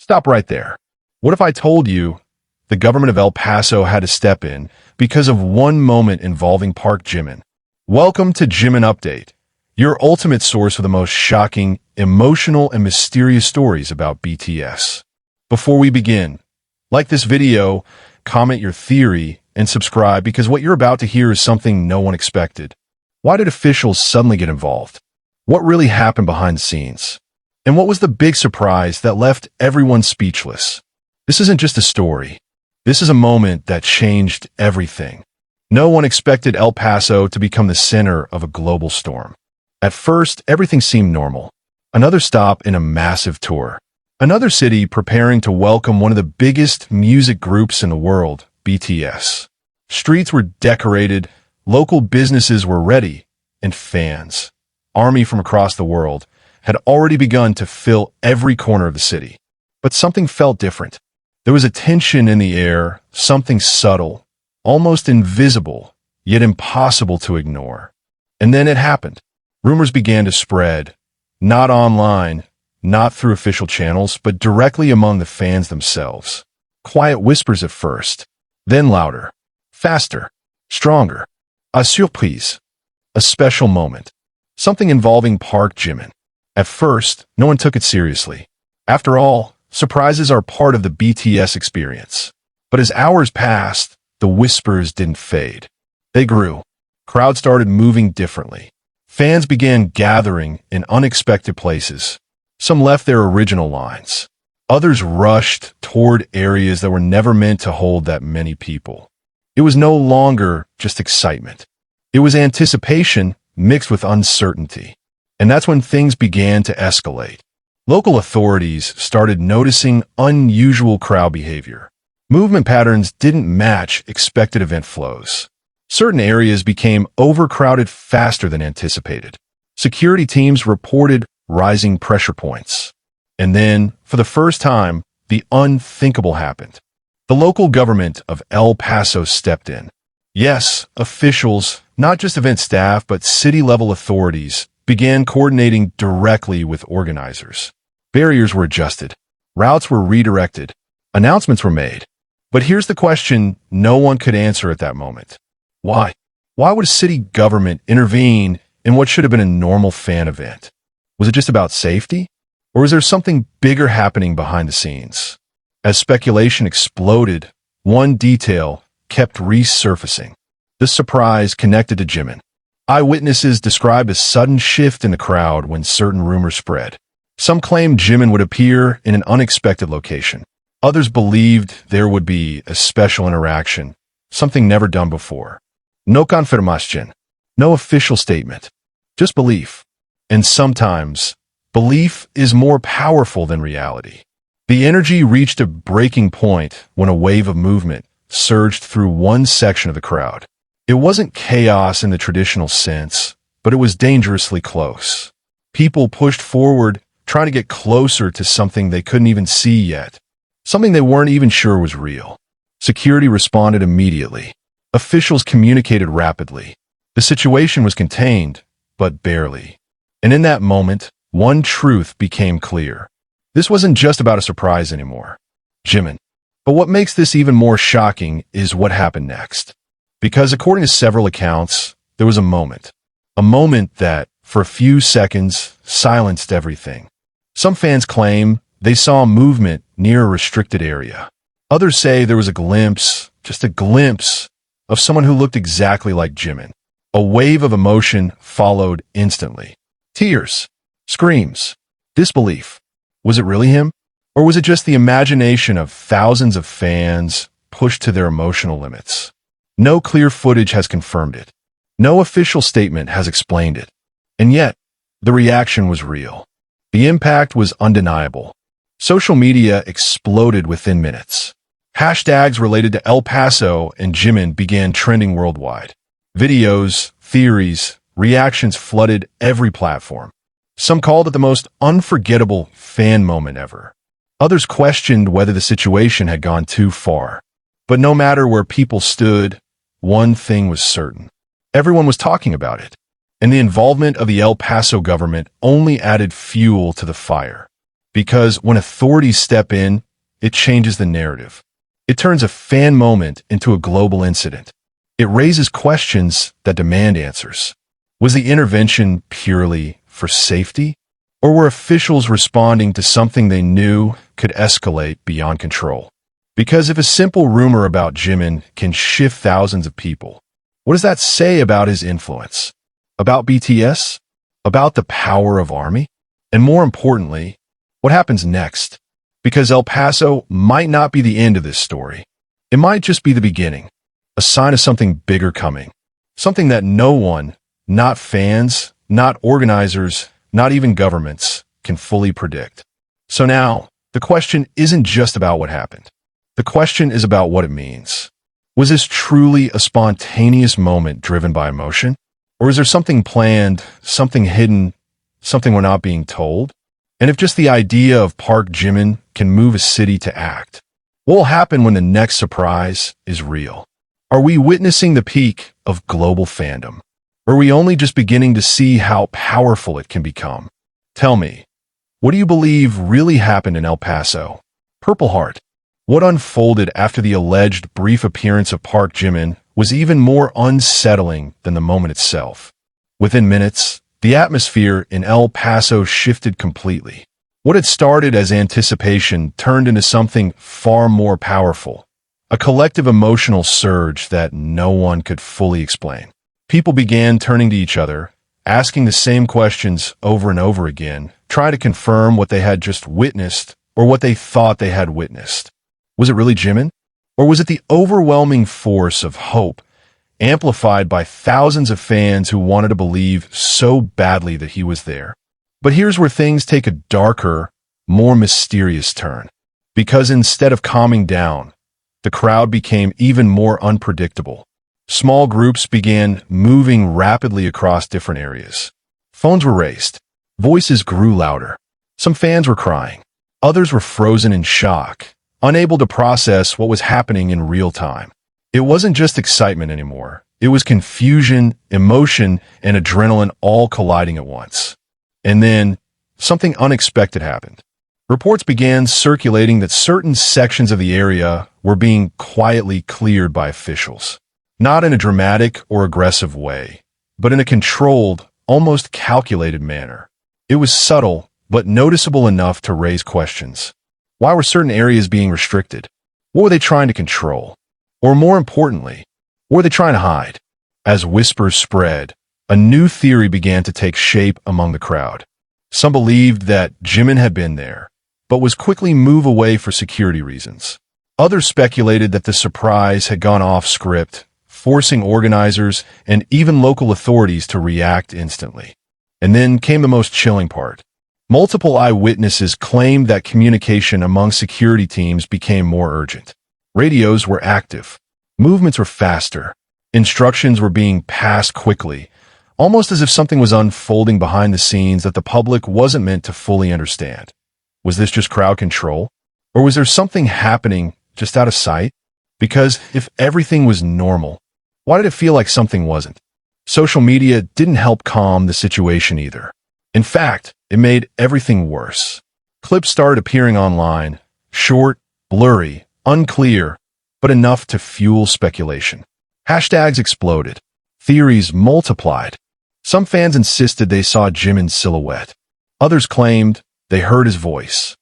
Stop right there. What if I told you the government of El Paso had to step in because of one moment involving Park Jimin? Welcome to Jimin Update, your ultimate source for the most shocking, emotional, and mysterious stories about BTS. Before we begin, like this video, comment your theory, and subscribe because what you're about to hear is something no one expected. Why did officials suddenly get involved? What really happened behind the scenes? And what was the big surprise that left everyone speechless? This isn't just a story. This is a moment that changed everything. No one expected El Paso to become the center of a global storm. At first, everything seemed normal. Another stop in a massive tour. Another city preparing to welcome one of the biggest music groups in the world, BTS. Streets were decorated, local businesses were ready, and fans, army from across the world, had already begun to fill every corner of the city. But something felt different. There was a tension in the air, something subtle, almost invisible, yet impossible to ignore. And then it happened. Rumors began to spread, not online, not through official channels, but directly among the fans themselves. Quiet whispers at first, then louder, faster, stronger. A surprise. A special moment. Something involving Park Jimin. At first, no one took it seriously. After all, surprises are part of the BTS experience. But as hours passed, the whispers didn't fade. They grew. Crowds started moving differently. Fans began gathering in unexpected places. Some left their original lines. Others rushed toward areas that were never meant to hold that many people. It was no longer just excitement. It was anticipation mixed with uncertainty. And that's when things began to escalate. Local authorities started noticing unusual crowd behavior. Movement patterns didn't match expected event flows. Certain areas became overcrowded faster than anticipated. Security teams reported rising pressure points. And then, for the first time, the unthinkable happened. The local government of El Paso stepped in. Yes, officials, not just event staff, but city-level authorities, began coordinating directly with organizers. Barriers were adjusted. Routes were redirected. Announcements were made. But here's the question no one could answer at that moment. Why? Why would a city government intervene in what should have been a normal fan event? Was it just about safety? Or was there something bigger happening behind the scenes? As speculation exploded, one detail kept resurfacing. The surprise connected to Jimin. Eyewitnesses described a sudden shift in the crowd when certain rumors spread. Some claimed Jimin would appear in an unexpected location. Others believed there would be a special interaction, something never done before. No confirmation, no official statement, just belief. And sometimes, belief is more powerful than reality. The energy reached a breaking point when a wave of movement surged through one section of the crowd. It wasn't chaos in the traditional sense, but it was dangerously close. People pushed forward, trying to get closer to something they couldn't even see yet, something they weren't even sure was real. Security responded immediately. Officials communicated rapidly. The situation was contained, but barely. And in that moment, one truth became clear. This wasn't just about a surprise anymore. Jimin. But what makes this even more shocking is what happened next. Because according to several accounts, there was a moment that, for a few seconds, silenced everything. Some fans claim they saw a movement near a restricted area. Others say there was a glimpse, just a glimpse, of someone who looked exactly like Jimin. A wave of emotion followed instantly. Tears, screams, disbelief. Was it really him? Or was it just the imagination of thousands of fans pushed to their emotional limits? No clear footage has confirmed it. No official statement has explained it. And yet, the reaction was real. The impact was undeniable. Social media exploded within minutes. Hashtags related to El Paso and Jimin began trending worldwide. Videos, theories, reactions flooded every platform. Some called it the most unforgettable fan moment ever. Others questioned whether the situation had gone too far. But no matter where people stood, one thing was certain. Everyone was talking about it. And the involvement of the El Paso government only added fuel to the fire. Because when authorities step in, it changes the narrative. It turns a fan moment into a global incident. It raises questions that demand answers. Was the intervention purely for safety? Or were officials responding to something they knew could escalate beyond control? Because if a simple rumor about Jimin can shift thousands of people, what does that say about his influence? About BTS? About the power of army? And more importantly, what happens next? Because El Paso might not be the end of this story. It might just be the beginning, a sign of something bigger coming. Something that no one, not fans, not organizers, not even governments, can fully predict. So now, the question isn't just about what happened. The question is about what it means. Was this truly a spontaneous moment driven by emotion? Or is there something planned, something hidden, something we're not being told? And if just the idea of Park Jimin can move a city to act, what will happen when the next surprise is real? Are we witnessing the peak of global fandom? Or are we only just beginning to see how powerful it can become? Tell me, what do you believe really happened in El Paso? Purple Heart. What unfolded after the alleged brief appearance of Park Jimin was even more unsettling than the moment itself. Within minutes, the atmosphere in El Paso shifted completely. What had started as anticipation turned into something far more powerful, a collective emotional surge that no one could fully explain. People began turning to each other, asking the same questions over and over again, trying to confirm what they had just witnessed or what they thought they had witnessed. Was it really Jimin? Or was it the overwhelming force of hope, amplified by thousands of fans who wanted to believe so badly that he was there? But here's where things take a darker, more mysterious turn. Because instead of calming down, the crowd became even more unpredictable. Small groups began moving rapidly across different areas. Phones were raised. Voices grew louder. Some fans were crying. Others were frozen in shock, unable to process what was happening in real time. It wasn't just excitement anymore. It was confusion, emotion, and adrenaline all colliding at once. And then, something unexpected happened. Reports began circulating that certain sections of the area were being quietly cleared by officials. Not in a dramatic or aggressive way, but in a controlled, almost calculated manner. It was subtle, but noticeable enough to raise questions. Why were certain areas being restricted? What were they trying to control? Or more importantly, what were they trying to hide? As whispers spread, a new theory began to take shape among the crowd. Some believed that Jimin had been there, but was quickly moved away for security reasons. Others speculated that the surprise had gone off script, forcing organizers and even local authorities to react instantly. And then came the most chilling part. Multiple eyewitnesses claimed that communication among security teams became more urgent. Radios were active. Movements were faster. Instructions were being passed quickly, almost as if something was unfolding behind the scenes that the public wasn't meant to fully understand. Was this just crowd control? Or was there something happening just out of sight? Because if everything was normal, why did it feel like something wasn't? Social media didn't help calm the situation either. In fact, it made everything worse. Clips started appearing online, short, blurry, unclear, but enough to fuel speculation. Hashtags exploded. Theories multiplied. Some fans insisted they saw Jimin's silhouette. Others claimed they heard his voice.